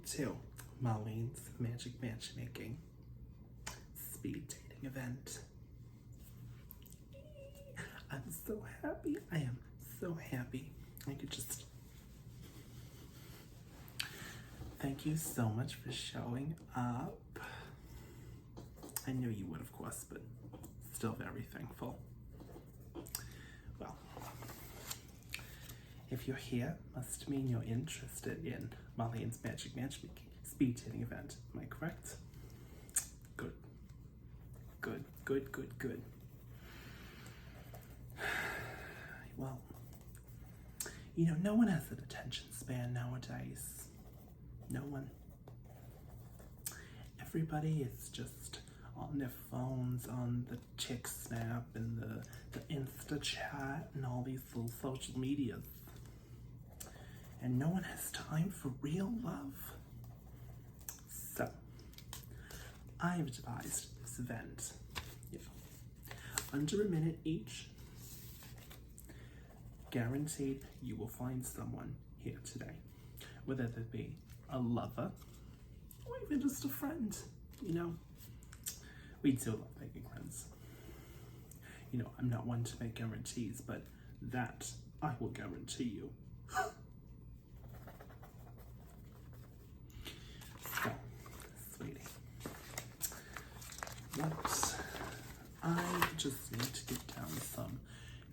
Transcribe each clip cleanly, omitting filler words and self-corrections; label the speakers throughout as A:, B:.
A: to Marlene's Magic Matchmaking speed dating event. I'm so happy. I am so happy. I could just... Thank you so much for showing up. I knew you would, of course, but still very thankful. Well, if you're here, must mean you're interested in Marlene's Magic Matchmaking speed dating event. Am I correct? Good. Good, good, good, good. Well, you know, no one has an attention span nowadays. No one. Everybody is just on their phones, on the Chick Snap and the Insta chat and all these little social medias. And no one has time for real love. So, I've devised this event. Under a minute each. Guaranteed you will find someone here today. Whether that be a lover or even just a friend. You know, we do love making friends. You know, I'm not one to make guarantees, but that I will guarantee you. So, sweetie, what I just need to get down some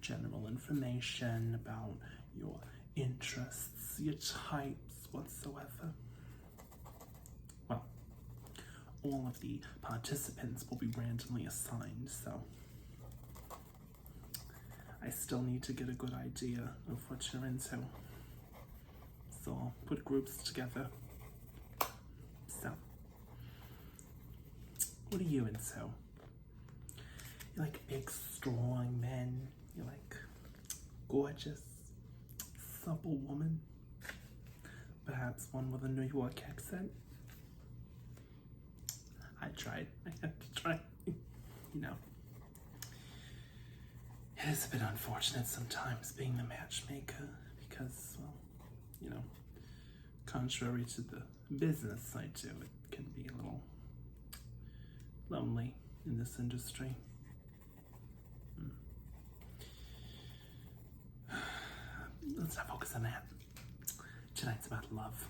A: general information about your interests, your types, whatsoever. Well, all of the participants will be randomly assigned, so I still need to get a good idea of what you're into. So I'll put groups together. So, what are you into? You like big, strong men? You like gorgeous, supple woman? Perhaps one with a New York accent? I tried. I had to try. You know, it is a bit unfortunate sometimes being the matchmaker because, well, you know, contrary to the business I do, it can be a little lonely in this industry. Let's not focus on that. Tonight's about love.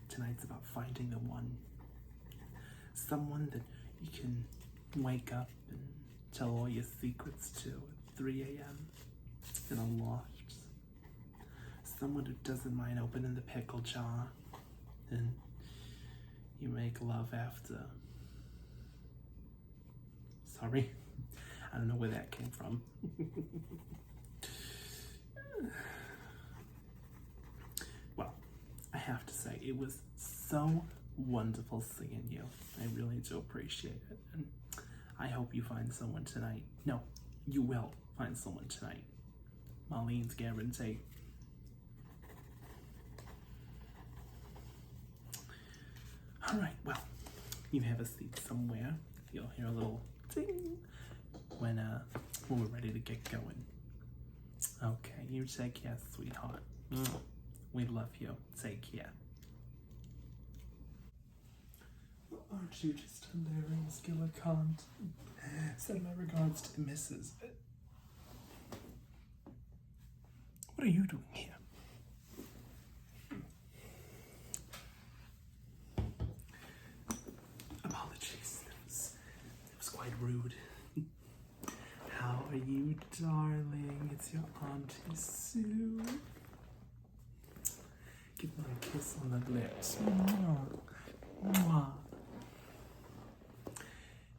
A: Tonight's about finding the one. Someone that you can wake up and tell all your secrets to at 3 a.m. in a loft. Someone who doesn't mind opening the pickle jar and you make love after. Sorry, I don't know where that came from. Well, I have to say, it was so wonderful seeing you. I really do appreciate it. And I hope you find someone tonight. No, you will find someone tonight. Marlene's guarantee. Alright, well, you have a seat somewhere. You'll hear a little ding when we're ready to get going. Okay, you take care, sweetheart. We love you. Take care. Aren't you just hilarious, Gillicant? Send my regards to the missus. What are you doing here? Apologies. It was quite rude. How are you, darling? It's your Auntie Sue. Give me a kiss on the lips. Mwah.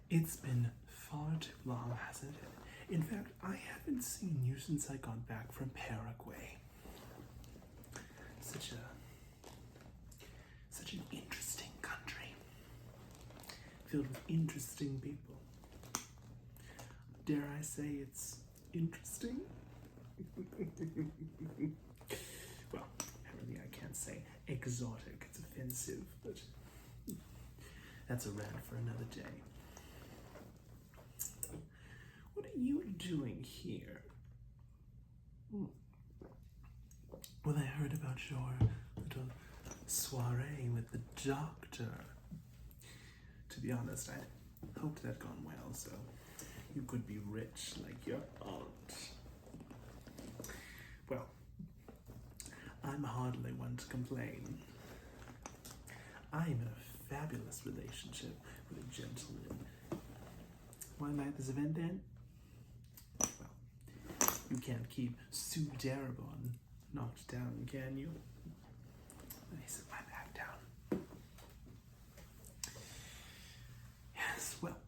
A: It's been far too long, hasn't it? In fact, I haven't seen you since I got back from Paraguay. Such an interesting country, filled with interesting people. Dare I say it's interesting? Well, apparently I can't say exotic, it's offensive, but that's a rant for another day. What are you doing here? Well, I heard about your little soiree with the doctor. To be honest, I hoped that gone well, so you could be rich like your aunt. Well, I'm hardly one to complain. I'm in a fabulous relationship with a gentleman. Why am I at this event then? Well, you can't keep Sue Darabon knocked down, can you? Let me sit my back down. Yes, well,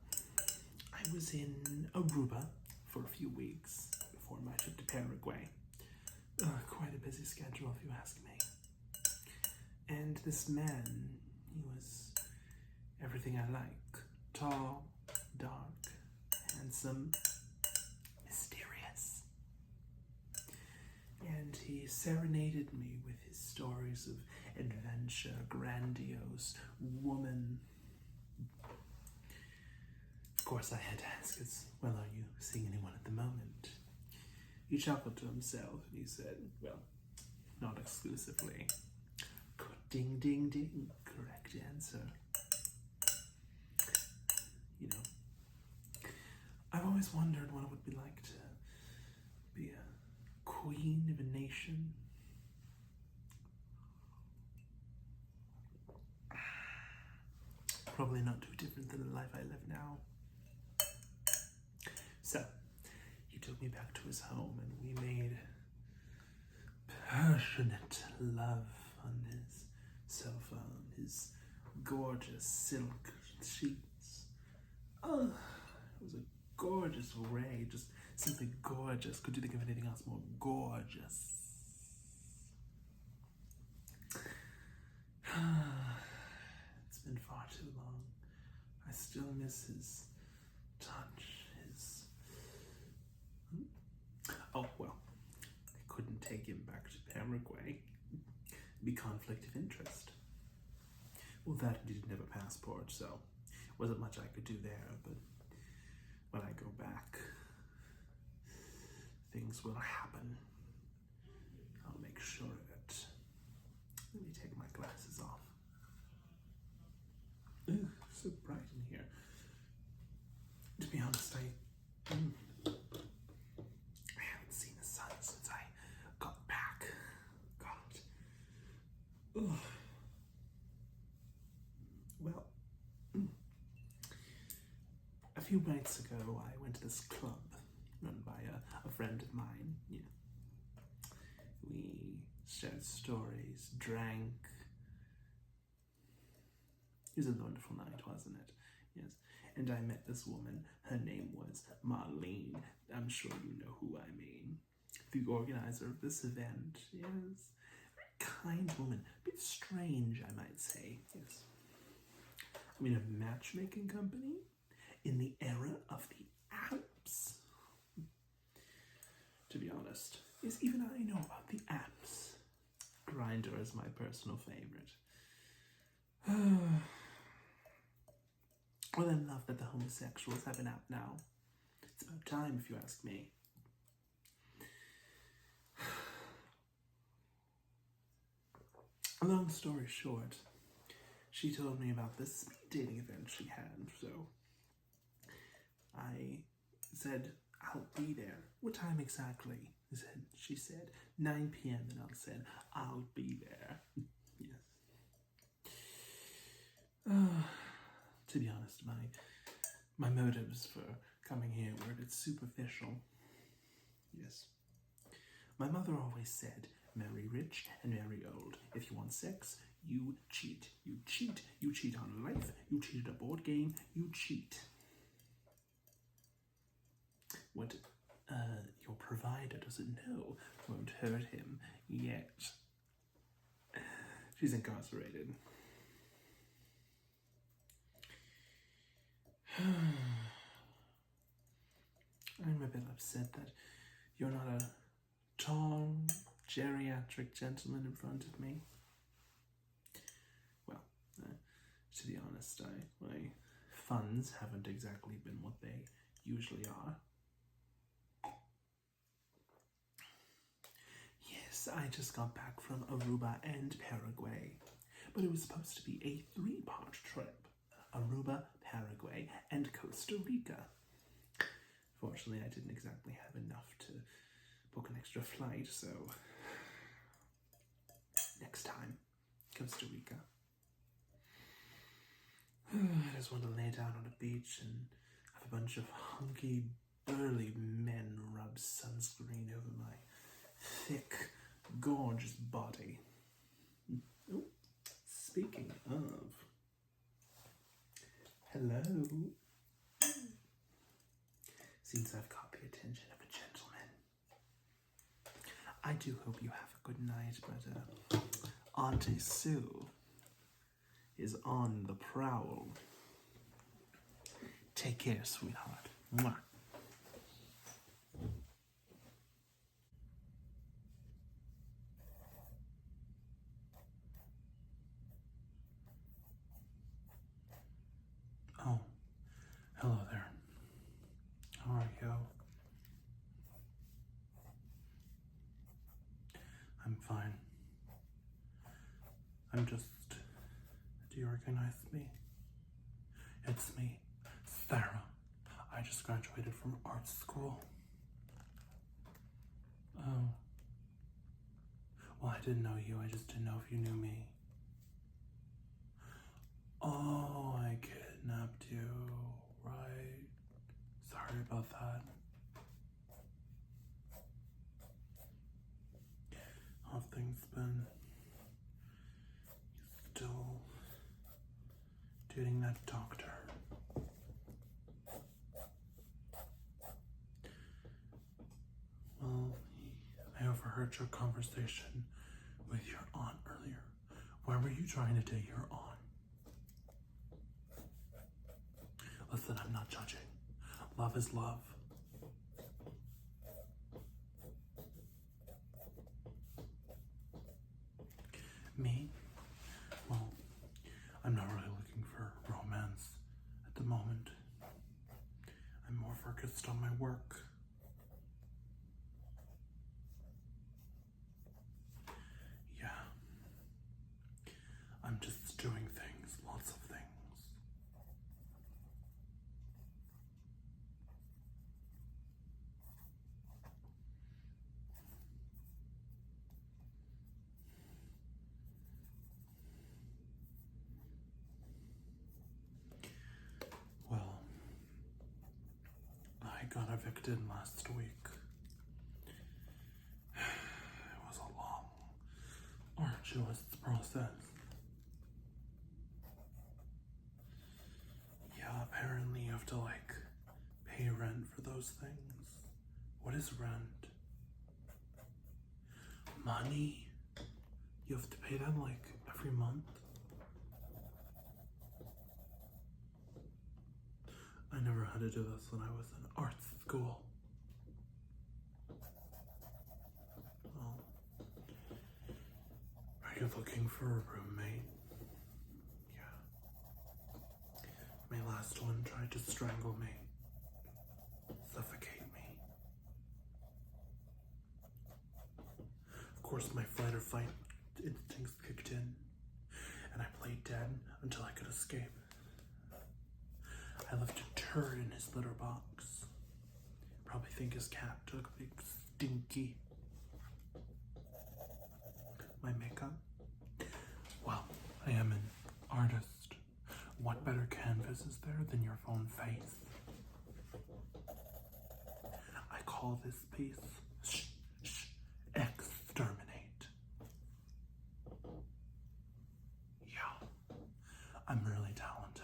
A: I was in Aruba for a few weeks before my trip to Paraguay. Quite a busy schedule, if you ask me. And this man, he was everything I like. Tall, dark, handsome, mysterious. And he serenaded me with his stories of adventure, grandiose, woman. Of course, I had to ask, well, are you seeing anyone at the moment? He chuckled to himself and he said, well, not exclusively. Ding, ding, ding. Correct answer. You know, I've always wondered what it would be like to be a queen of a nation. Probably not too different than the life I live now. So, he took me back to his home and we made passionate love on his sofa, on his gorgeous silk sheets. Oh, it was a gorgeous array, just simply gorgeous. Could you think of anything else more gorgeous? It's been far too long. I still miss his touch, his... Oh, well, I couldn't take him back to Paraguay. It'd be conflict of interest. Well, that he didn't have a passport, so wasn't much I could do there, but when I go back, things will happen. I'll make sure of it. Let me take my glasses off. Ugh, so bright in here. To be honest, I haven't seen the sun since I got back. God. Ugh. Well, a few nights ago, I went to this club run by a friend of mine. Yeah. We shared stories, drank. It was a wonderful night, wasn't it? Yes. And I met this woman. Her name was Marlene. I'm sure you know who I mean. The organizer of this event. Yes. Very kind woman. A bit strange, I might say. Yes. I mean, a matchmaking company in the era of the apps. To be honest, yes, even I know about the apps. Grindr is my personal favorite. Well, I love that the homosexuals have an app now. It's about time, if you ask me. Long story short, she told me about this speed dating event she had, so I said, I'll be there. What time exactly? She said 9 p.m. and I said, I'll be there. Yes. To be honest, my motives for coming here were a bit superficial. Yes. My mother always said, marry rich and marry old. If you want sex, you cheat. You cheat. You cheat on life. You cheat at a board game. You cheat. What your provider doesn't know won't hurt him yet. She's incarcerated. I'm a bit upset that you're not a tall, geriatric gentleman in front of me. Well, to be honest, my funds haven't exactly been what they usually are. Yes, I just got back from Aruba and Paraguay. but it was supposed to be a 3-part trip: Aruba, Paraguay, and Costa Rica. Fortunately, I didn't exactly have enough to book an extra flight, so next time, Costa Rica. I just want to lay down on a beach and have a bunch of hunky, burly men rub sunscreen over my thick, gorgeous body. Oh, speaking of, hello. Since I've caught the attention of a gentleman, I do hope you have a good night, but Auntie Sue is on the prowl. Take care, sweetheart. Mwah. Oh, hello there. How are you? I'm fine. I'm just... Do you recognize me? It's me, Sarah. I just graduated from art school. Oh. Well, I didn't know you. I just didn't know if you knew me. Oh, I kidnapped you, right? Sorry about that. How've things been? You still dating that doctor? Well, I overheard your conversation with your aunt earlier. Why were you trying to date your aunt? Listen, I'm not judging. Love is love. Me? Well, I'm not really looking for romance at the moment. I'm more focused on my work. Yeah. I'm just doing things, lots of things. Well, I got evicted last week. It was a long, arduous process. Yeah, apparently you have to, pay rent for those things. What is rent? Money? You have to pay that, every month? I never had to do this when I was in art school. Well, are you looking for a roommate? Yeah. My last one tried to strangle me, suffocate me. Of course, my flight or fight instincts kicked in, and I played dead until I could escape. I left a turd in his litter box. Probably think his cat took a big stinky. My makeup? Well, I am an artist. What better canvas is there than your own face? I call this piece Exterminate. Yeah, I'm really talented.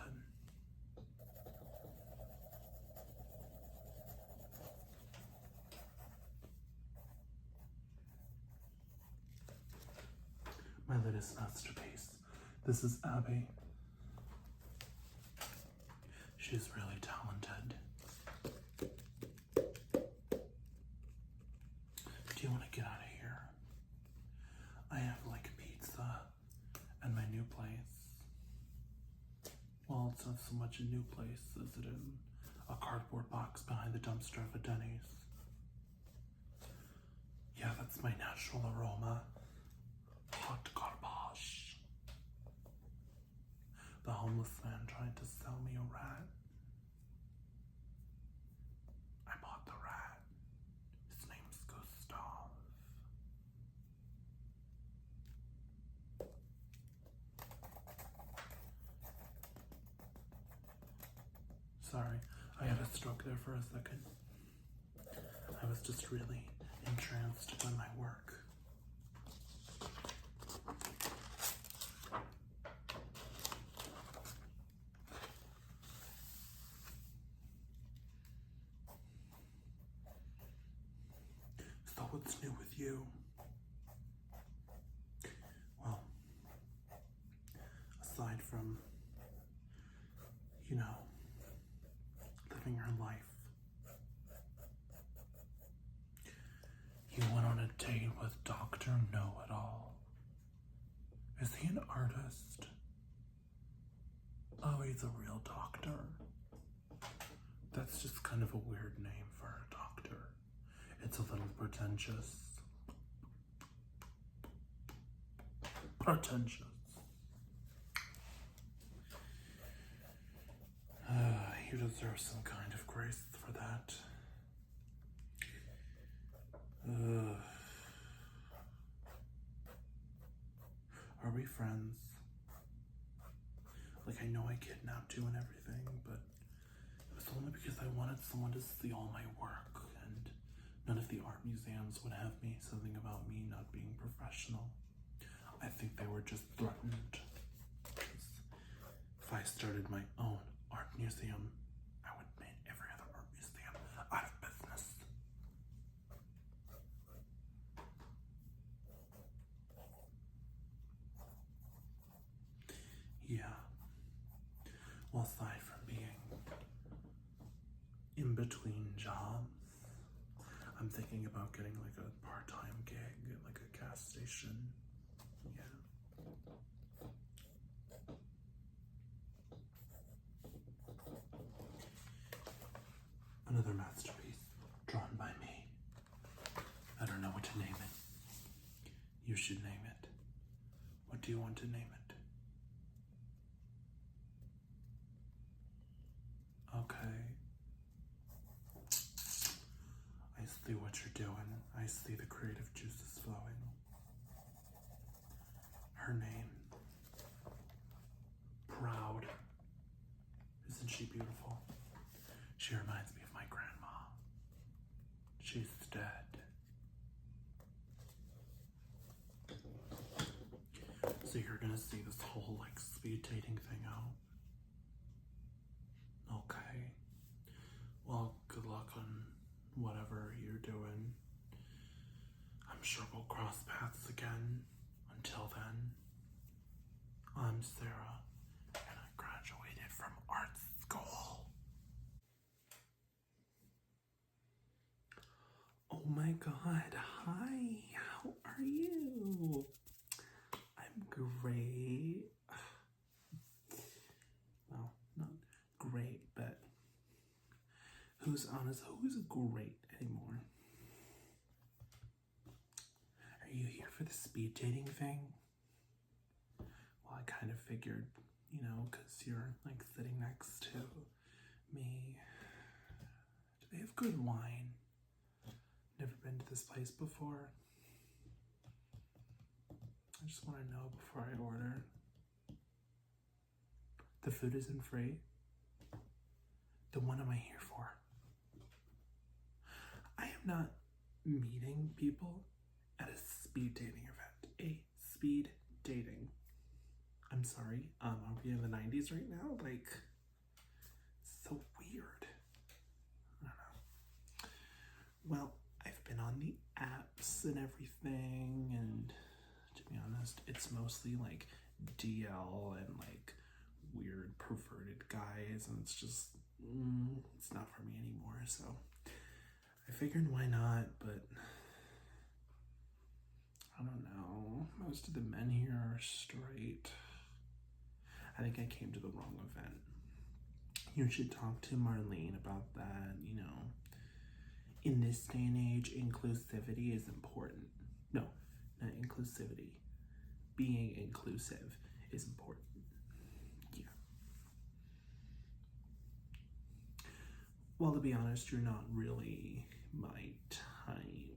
A: My latest masterpiece. This is Abby. She's really talented. Do you want to get out of here? I have pizza and my new place. Well, it's not so much a new place as it is a cardboard box behind the dumpster of a Denny's. Yeah, that's my natural aroma. Hot garbage. the homeless man tried to sell me a rat. I bought the rat. His name's Gustav. Sorry, I had a stroke there for a second. I was just really entranced by my work. So what's new with you? Well, aside from, living your life, you went on a date with Dr. Know-It-All. Is he an artist? Oh, he's a real doctor. That's just kind of a weird name for a doctor. It's a little pretentious. Pretentious. You deserve some kind of grace for that. Are we friends? Like, I know I kidnapped you and everything, but it was only because I wanted someone to see all my work, and none of the art museums would have me something about me not being professional. I think they were just threatened. If I started my own art museum, I would make every other art museum out of business. Yeah. Well, aside from being in between jobs, I'm thinking about getting like a part-time gig at like a gas station. Yeah. Another masterpiece drawn by me. I don't know what to name it. You should name it. What do you want to name it? Okay. I see what you're doing. I see the creative juices flowing. Her name. Proud. Isn't she beautiful? She reminds me of my grandma. She's dead. So you're gonna see this whole like speed dating thing out? Okay. Well, good luck on whatever you're doing. I'm sure we'll cross paths again. Until then, I'm Sarah, and I graduated from art school. Oh my god, hi, how are you? I'm great. Well, not great, but who's great anymore? Are you here for the speed dating thing? Well, I kind of figured, because you're like sitting next to me. Do they have good wine? Never been to this place before. I just want to know before I order. The food isn't free? Then what am I here for? I am not meeting people at a speed dating event. A speed dating. I'm sorry, are we in the 90s right now? Like, so weird. I don't know. Well, I've been on the apps and everything, and to be honest, it's mostly like DL and like weird perverted guys, and it's just, it's not for me anymore, so I figured why not, but I don't know. Most of the men here are straight. I think I came to the wrong event. You should talk to Marlene about that, In this day and age, inclusivity is important. No, not inclusivity. Being inclusive is important. Yeah. Well, to be honest, you're not really my type.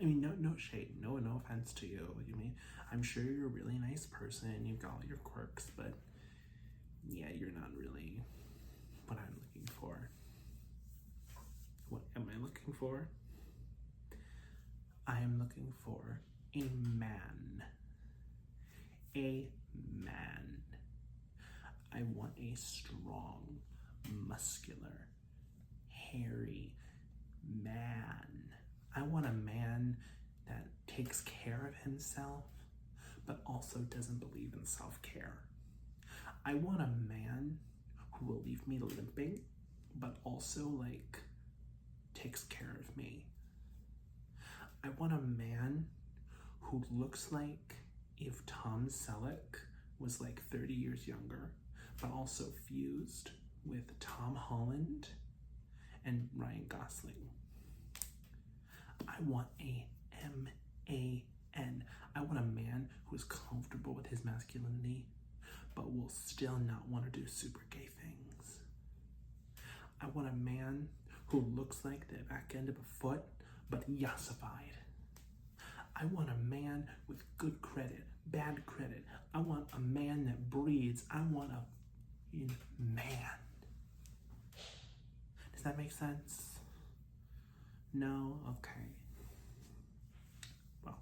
A: I mean, no shade, no offense to you. I mean, I'm sure you're a really nice person. You've got all your quirks, but yeah, you're not really what I'm looking for. What am I looking for? I am looking for a man. A man. I want a strong, muscular, hairy man. I want a man that takes care of himself, but also doesn't believe in self-care. I want a man who will leave me limping, but also like takes care of me. I want a man who looks like if Tom Selleck was like 30 years younger, but also fused with Tom Holland and Ryan Gosling. I want a M-A-N. I want a man who is comfortable with his masculinity, but will still not want to do super gay things. I want a man who looks like the back end of a foot, but yassified. I want a man with good credit, bad credit. I want a man that breathes. I want a man. Does that make sense? No? Okay. Well,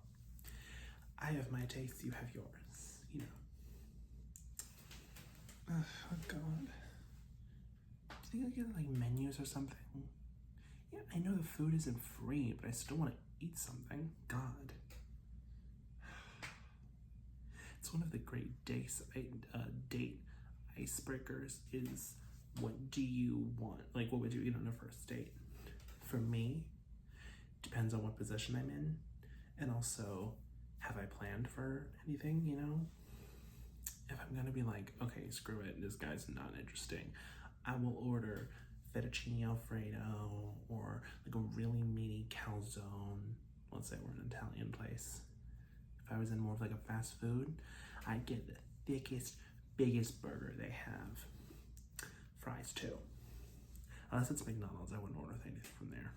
A: I have my taste, you have yours, you know. Oh God. Do you think I get like menus or something? Yeah, I know the food isn't free, but I still want to eat something. God. It's one of the great date icebreakers is, what do you want? Like, what would you eat on a first date? For me, depends on what position I'm in, and also, have I planned for anything, you know? If I'm gonna be like, okay, screw it, this guy's not interesting, I will order fettuccine alfredo or like a really meaty calzone. Let's say we're in an Italian place. If I was in more of like a fast food, I'd get the thickest, biggest burger they have. Fries too. Unless it's McDonald's, I wouldn't order anything from there.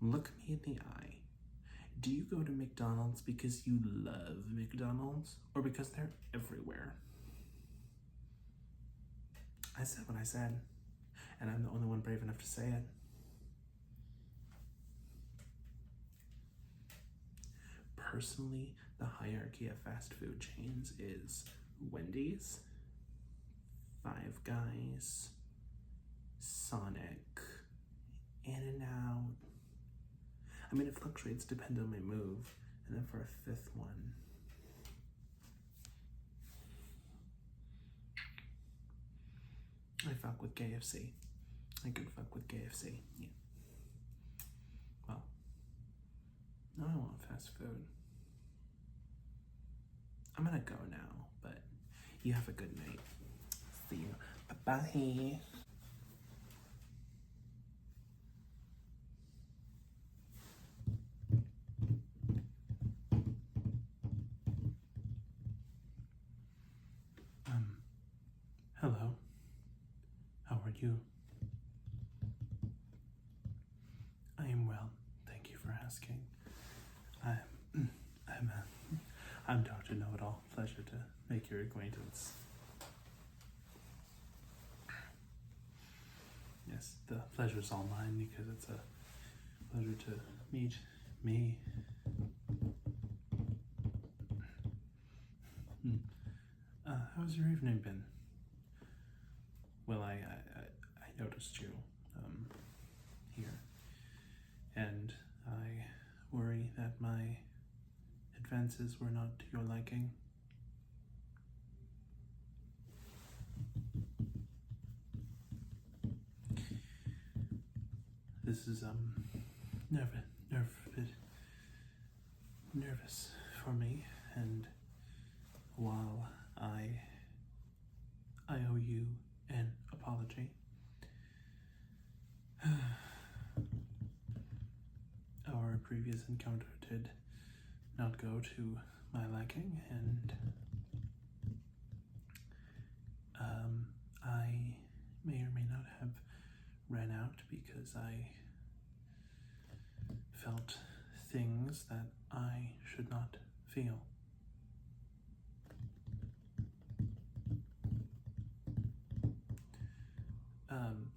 A: Look me in the eye. Do you go to McDonald's because you love McDonald's or because they're everywhere? I said what I said, and I'm the only one brave enough to say it. Personally, the hierarchy of fast food chains is Wendy's, Five Guys, Sonic, In-N-Out. I mean, it fluctuates depending on my mood. And then for a fifth one, I fuck with KFC. I could fuck with KFC, yeah. Well, now I want fast food. I'm gonna go now, but you have a good night. See you. Bye-bye. Hello. How are you? I am well. Thank you for asking. I'm Dr. Know-It-All. Pleasure to make your acquaintance. Yes, the pleasure's all mine because it's a pleasure to meet me. How's your evening been? Well, I noticed you here, and I worry that my advances were not to your liking. This is nervous for me, and while I owe you an apology, our previous encounter did not go to my liking, and I may or may ran out because I felt things that I should not feel.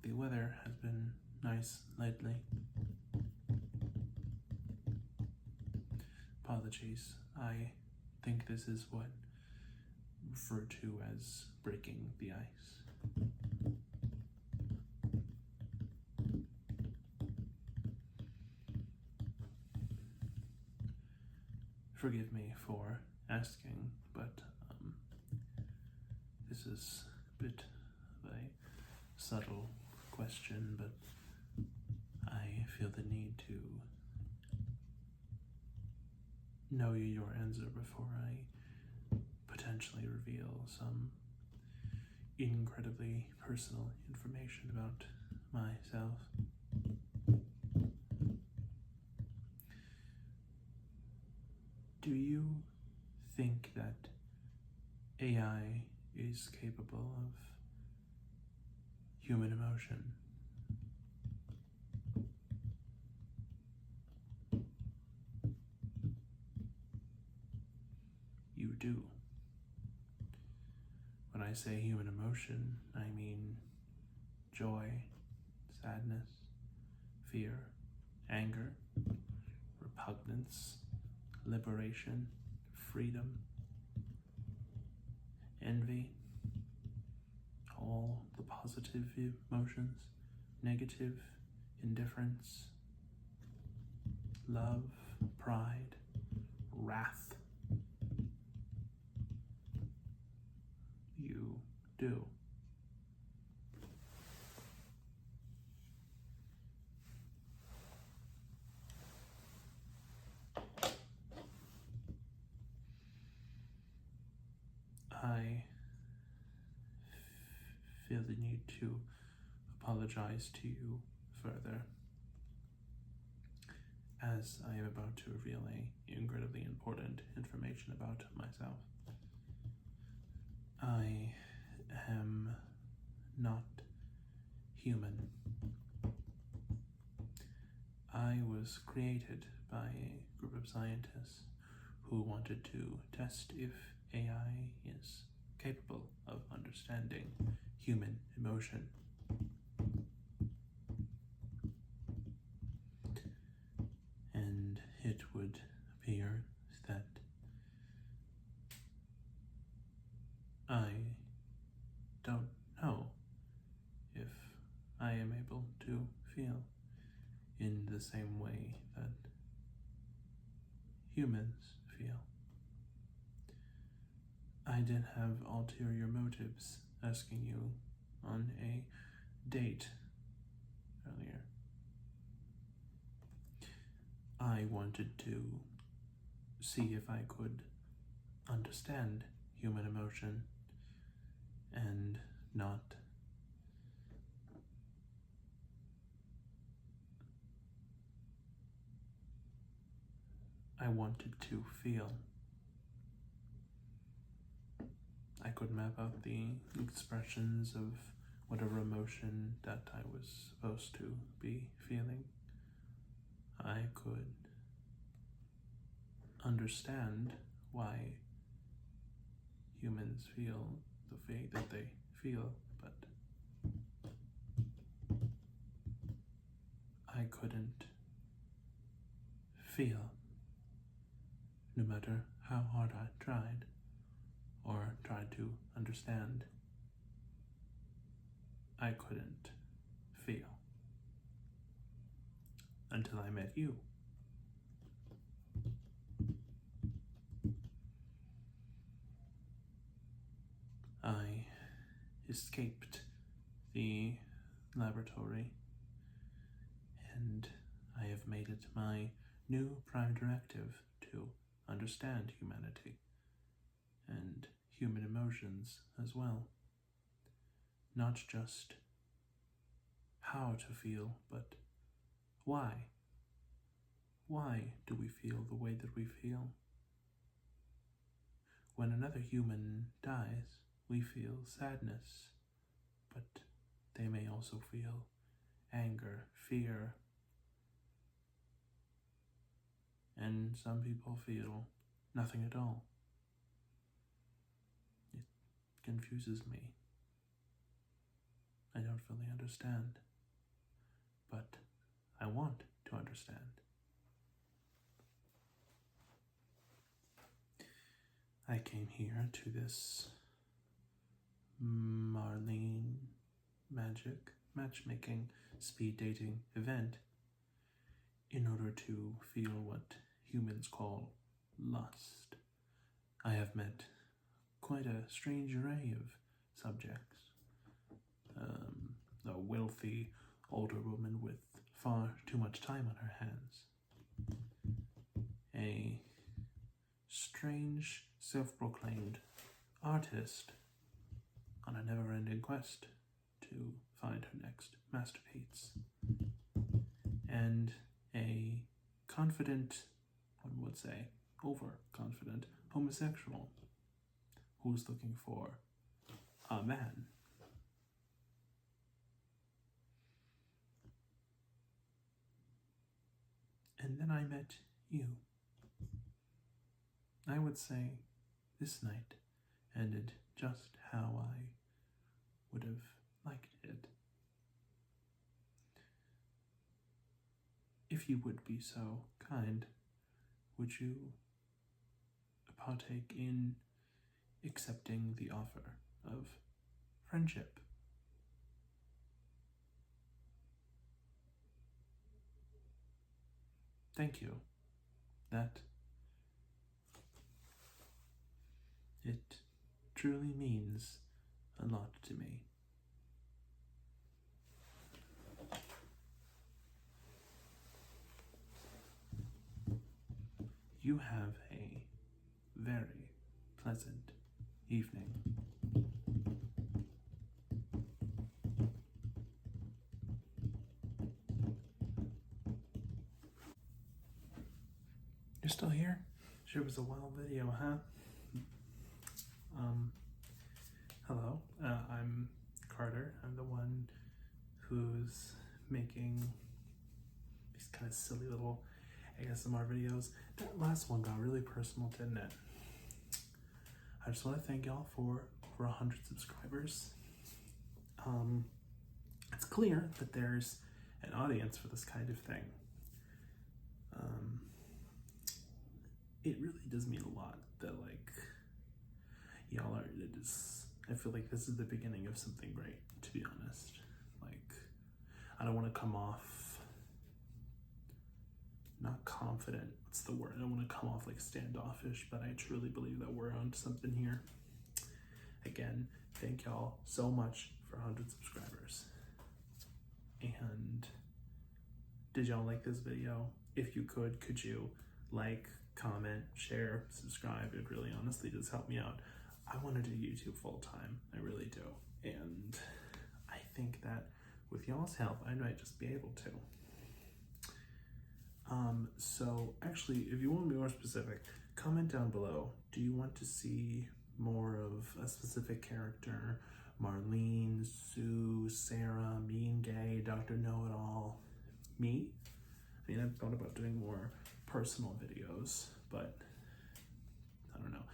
A: The weather has been nice lately. Apologies. I think this is what referred to as breaking the ice. Forgive me for asking, but this is a bit of a subtle question, but I feel the need to know your answer before I potentially reveal some incredibly personal information about myself. Do you think that AI is capable of human emotion? You do. When I say human emotion, I mean joy, sadness, fear, anger, repugnance, liberation, freedom, envy, all the positive emotions, negative, indifference, love, pride, wrath. You do. I feel the need to apologize to you further, as I am about to reveal incredibly important information about myself. I am not human. I was created by a group of scientists who wanted to test if AI is capable of understanding human emotion. And it would appear that I don't know if I am able to feel in the same way that humans feel. I did have ulterior motives asking you on a date earlier. I wanted to see if I could understand human emotion and not I wanted to feel. I could map out the expressions of whatever emotion that I was supposed to be feeling. I could understand why humans feel the way that they feel, but I couldn't feel, no matter how hard I tried or tried to understand. I couldn't feel until I met you. I escaped the laboratory, and I have made it my new prime directive to understand humanity and human emotions as well. Not just how to feel, but why. Why do we feel the way that we feel? When another human dies, we feel sadness, but they may also feel anger, fear, and some people feel nothing at all. It confuses me. I don't fully understand, but I want to understand. I came here to this Marlene matchmaking speed dating event in order to feel what humans call lust. I have met quite a strange array of subjects. A wealthy older woman with far too much time on her hands. A strange self-proclaimed artist on a never-ending quest to find her next masterpiece. And a confident, one would say, overconfident homosexual who's looking for a man. And then I met you. I would say this night ended just how I would have liked it. If you would be so kind, would you partake in accepting the offer of friendship? Thank you. That it truly means a lot to me. You have a very pleasant evening. You're still here? Sure was a wild video, huh? Hello, I'm Carter. I'm the one who's making these kind of silly little ASMR videos. That last one got really personal, didn't it? I just want to thank y'all for 100 subscribers. It's clear that there's an audience for this kind of thing. It really does mean a lot that, like, y'all are, I feel like this is the beginning of something great, to be honest. Like, I don't want to come off not confident, what's the word? I don't want to come off like standoffish, but I truly believe that we're on something here. Again, thank y'all so much for 100 subscribers. And did y'all like this video? If you could you like, comment, share, subscribe? It really honestly does help me out. I want to do YouTube full time. I really do. And I think that with y'all's help, I might just be able to. So actually, if you want to be more specific, comment down below. Do you want to see more of a specific character? Marlene, Sue, Sarah, Mean Gay, Dr. Know-It-All, me? I mean, I've thought about doing more personal videos, but I don't know.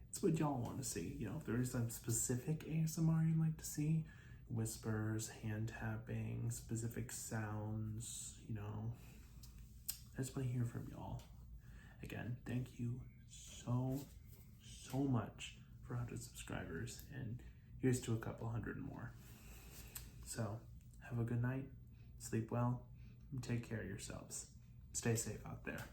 A: It's what y'all want to see. You know, if there's some specific ASMR you'd like to see, whispers, hand tapping, specific sounds, you know, I just want to hear from y'all. Again, thank you so much for 100 subscribers, and here's to a couple hundred more. So, have a good night, sleep well, and take care of yourselves. Stay safe out there.